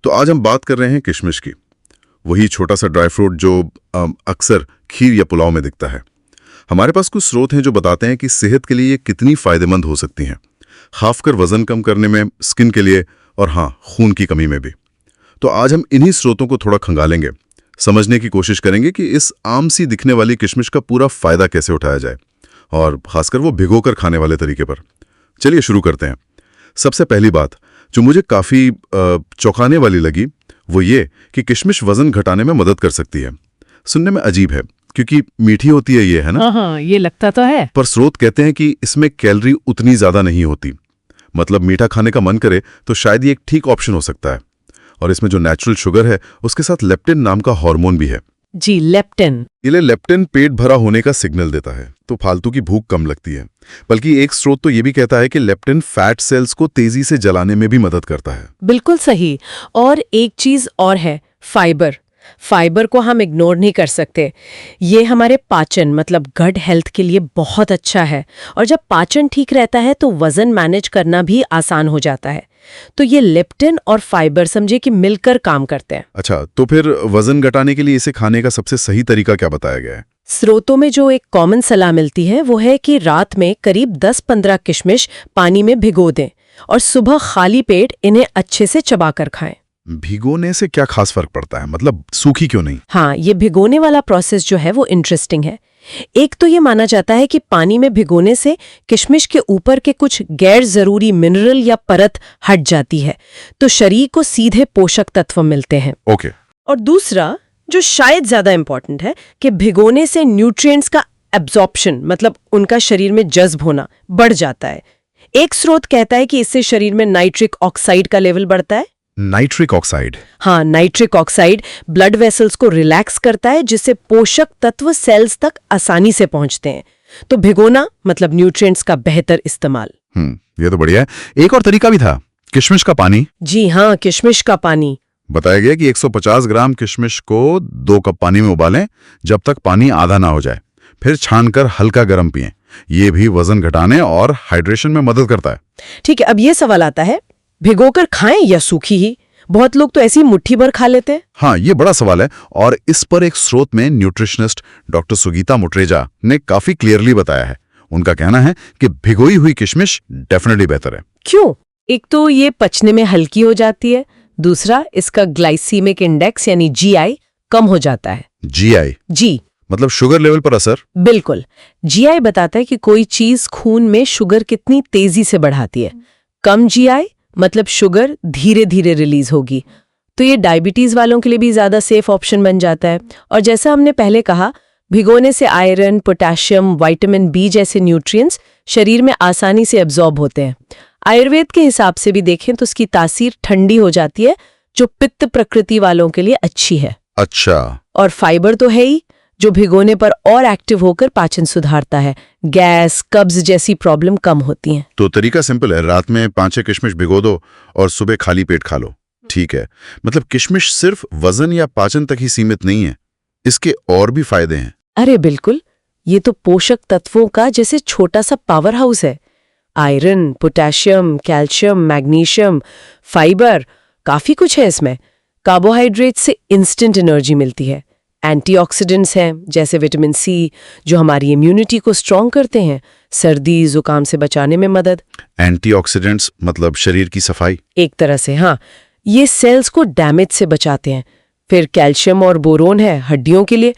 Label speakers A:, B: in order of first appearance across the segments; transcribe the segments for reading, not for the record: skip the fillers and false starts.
A: तो आज हम बात कर रहे हैं किशमिश की। वही छोटा सा ड्राई फ्रूट जो अक्सर खीर या पुलाव में दिखता है। हमारे पास कुछ स्रोत हैं जो बताते हैं कि सेहत के लिए ये कितनी फायदेमंद हो सकती हैं, खासकर वजन कम करने में, स्किन के लिए और हाँ, खून की कमी में भी। तो आज हम इन्हीं स्रोतों को थोड़ा खंगालेंगे, समझने की कोशिश करेंगे कि इस आम सी दिखने वाली किशमिश का पूरा फायदा कैसे उठाया जाए, और खासकर वो भिगोकर खाने वाले तरीके पर। चलिए शुरू करते हैं। सबसे पहली बात जो मुझे काफ़ी चौंकाने वाली लगी वो ये कि किशमिश वजन घटाने में मदद कर सकती है। सुनने में अजीब है क्योंकि मीठी होती है ये, है ना?
B: हाँ, ये लगता तो है।
A: पर स्रोत कहते हैं कि इसमें कैलोरी उतनी ज़्यादा नहीं होती। मतलब मीठा खाने का मन करे तो शायद ये एक ठीक ऑप्शन हो सकता है। और इसमें जो नेचुरल शुगर है उसके साथ लेप्टिन नाम का हार्मोन भी है।
B: जी, लेप्टिन।
A: ये लेप्टिन पेट भरा होने का सिग्नल देता है, तो फालतू की भूख कम लगती है। बल्कि एक स्रोत तो ये भी कहता है कि लेप्टिन फैट सेल्स को तेजी से जलाने में भी मदद करता है।
B: बिल्कुल सही। और एक चीज और है, फाइबर। फाइबर को हम इग्नोर नहीं कर सकते। ये हमारे पाचन मतलब गट हेल्थ के लिए बहुत अच्छा है। और जब पाचन ठीक रहता है तो वजन मैनेज करना भी आसान हो जाता है। तो ये लेप्टिन और फाइबर समझे कि मिलकर काम करते हैं।
A: अच्छा, तो फिर वजन घटाने के लिए इसे खाने का सबसे सही तरीका क्या बताया गया है?
B: स्रोतों में जो एक कॉमन सलाह मिलती है वो है कि रात में करीब 10-15 किशमिश पानी में भिगो दें और सुबह खाली पेट इन्हें अच्छे से चबाकर खाएं।
A: भिगोने से क्या खास फर्क पड़ता है? मतलब सूखी क्यों नहीं?
B: हाँ, ये भिगोने वाला प्रोसेस जो है वो इंटरेस्टिंग है। एक तो ये माना जाता है कि पानी में भिगोने से किशमिश के ऊपर के कुछ गैर जरूरी मिनरल या परत हट जाती है, तो शरीर को सीधे पोषक तत्व मिलते हैं।
A: ओके।
B: और दूसरा जो शायद ज्यादा इंपॉर्टेंट है कि भिगोने से न्यूट्रिएंट्स का एब्जॉर्प्शन मतलब उनका शरीर में जज्ब होना बढ़ जाता है। एक स्रोत कहता है कि इससे शरीर में नाइट्रिक ऑक्साइड का लेवल बढ़ता है।
A: Nitric oxide?
B: हाँ, नाइट्रिक ऑक्साइड ब्लड वेसल्स को रिलैक्स करता है जिससे पोषक तत्व सेल्स तक आसानी से पहुंचते हैं। तो भिगोना मतलब न्यूट्रिएंट्स का बेहतर इस्तेमाल।
A: ये तो बढ़िया है। एक और तरीका भी था, किशमिश का पानी।
B: जी हाँ, किशमिश का पानी।
A: बताया गया कि 150 ग्राम किशमिश को 2 कप पानी में उबालें जब तक पानी आधा ना हो जाए, फिर छानकर हल्का गर्म पिएं। ये भी वजन घटाने और हाइड्रेशन में मदद करता है।
B: ठीक है, अब ये सवाल आता है, भिगोकर खाएं या सूखी ही? बहुत लोग तो ऐसी मुट्ठी भर खा लेते हैं।
A: हाँ, ये बड़ा सवाल है और इस पर एक स्रोत में न्यूट्रिशनिस्ट डॉक्टर सुगीता मुट्रेजा ने काफी क्लियरली बताया है। उनका कहना है कि भिगोई हुई किशमिश डेफिनेटली बेहतर है।
B: क्यों? एक तो ये पचने में हल्की हो जाती है, दूसरा इसका ग्लाइसीमिक इंडेक्स यानी जीआई कम हो जाता है।
A: जीआई?
B: जी,
A: मतलब शुगर लेवल पर असर?
B: बिल्कुल। जीआई बताता है कि कोई चीज खून में शुगर कितनी तेजी से बढ़ाती है। कम जीआई मतलब शुगर धीरे धीरे रिलीज होगी, तो ये डायबिटीज वालों के लिए भी ज्यादा सेफ ऑप्शन बन जाता है। और जैसा हमने पहले कहा, भिगोने से आयरन, पोटेशियम, विटामिन बी जैसे न्यूट्रिएंट्स शरीर में आसानी से एब्जॉर्ब होते हैं। आयुर्वेद के हिसाब से भी देखें तो उसकी तासीर ठंडी हो जाती है, जो पित्त प्रकृति वालों के लिए अच्छी है।
A: अच्छा।
B: और फाइबर तो है ही, जो भिगोने पर और एक्टिव होकर पाचन सुधारता है। गैस, कब्ज जैसी प्रॉब्लम कम होती हैं।
A: तो तरीका सिंपल है, रात में 5-6 किशमिश भिगो दो और सुबह खाली पेट खा लो। ठीक है। मतलब किशमिश सिर्फ वजन या पाचन तक ही सीमित नहीं है, इसके और भी फायदे हैं।
B: अरे बिल्कुल, ये तो पोषक तत्वों का जैसे छोटा सा पावर हाउस है। Iron, potassium, calcium, magnesium, fibre, काफी कुछ है इसमें। कार्बोहाइड्रेट से इंस्टेंट एनर्जी मिलती है। एंटीऑक्सीडेंट्स हैं जैसे विटामिन सी, जो हमारी इम्यूनिटी को स्ट्रॉन्ग करते हैं, सर्दी जुकाम से बचाने में मदद।
A: एंटीऑक्सीडेंट्स मतलब शरीर की सफाई?
B: एक तरह से हाँ, ये सेल्स को डैमेज से बचाते हैं। फिर कैल्शियम और बोरोन है हड्डियों के लिए,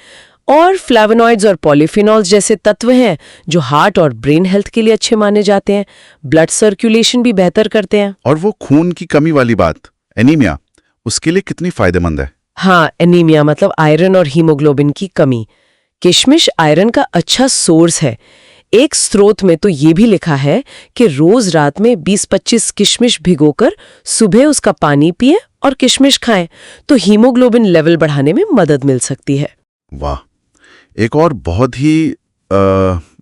B: और फ्लेवोनॉइड्स और पॉलीफिनॉल्स जैसे तत्व हैं जो हार्ट और ब्रेन हेल्थ के लिए अच्छे माने जाते हैं। ब्लड सर्कुलेशन भी बेहतर करते हैं।
A: और वो खून की कमी वाली बात, एनीमिया, उसके लिए कितनी फायदेमंद है?
B: हाँ, एनीमिया मतलब आयरन और हीमोग्लोबिन की कमी। किशमिश आयरन का अच्छा सोर्स है। एक स्रोत में तो ये भी लिखा है कि रोज रात में 20-25 किशमिश भिगोकर सुबह उसका पानी पिएं और किशमिश खाएं, तो हीमोग्लोबिन लेवल बढ़ाने में मदद मिल सकती है।
A: वाह। एक और बहुत ही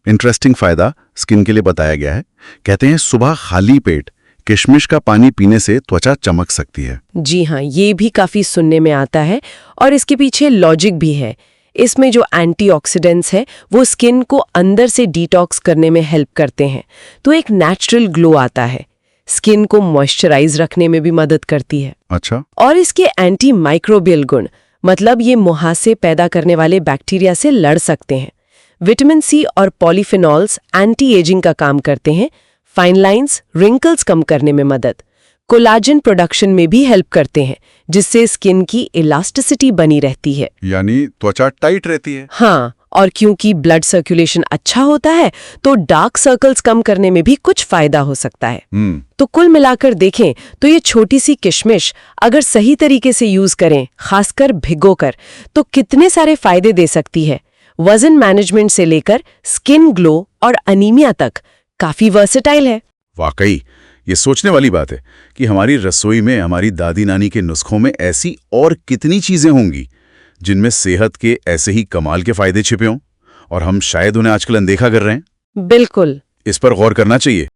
A: इंटरेस्टिंग फायदा स्किन के लिए बताया गया है। कहते हैं सुबह खाली पेट किशमिश का पानी पीने से त्वचा चमक सकती है।
B: जी हाँ, ये भी काफी सुनने में आता है और इसके पीछे लॉजिक भी है। इसमें जो एंटीऑक्सीडेंट्स है वो स्किन को अंदर से डिटॉक्स करने में हेल्प करते हैं, तो एक नेचुरल ग्लो आता है। स्किन को मॉइस्चराइज रखने में भी मदद करती है।
A: अच्छा,
B: और इसके एंटी माइक्रोबियल गुण, मतलब ये मुहासे पैदा करने वाले बैक्टीरिया से लड़ सकते हैं। विटामिन सी और पॉलीफिनॉल्स एंटी एजिंग का काम करते हैं, फाइन लाइंस, रिंकल्स कम करने में मदद। कोलाजन प्रोडक्शन में भी हेल्प करते हैं, जिससे स्किन की इलास्टिसिटी बनी रहती है।
A: यानी त्वचा टाइट रहती है।
B: हाँ, और क्योंकि ब्लड सर्कुलेशन अच्छा होता है तो डार्क सर्कल्स कम करने में भी कुछ फायदा हो सकता है। तो कुल मिलाकर देखें तो ये छोटी सी किशमिश अगर सही तरीके से यूज करें, खासकर भिगोकर, तो कितने सारे फायदे दे सकती है। वजन मैनेजमेंट से लेकर स्किन ग्लो और अनीमिया तक काफी वर्सेटाइल है।
A: वाकई ये सोचने वाली बात है कि हमारी रसोई में हमारी दादी नानी के नुस्खों में ऐसी और कितनी चीजें होंगी जिनमें सेहत के ऐसे ही कमाल के फायदे छिपे हों और हम शायद उन्हें आजकल अनदेखा कर रहे हैं।
B: बिल्कुल।
A: इस पर गौर करना चाहिए।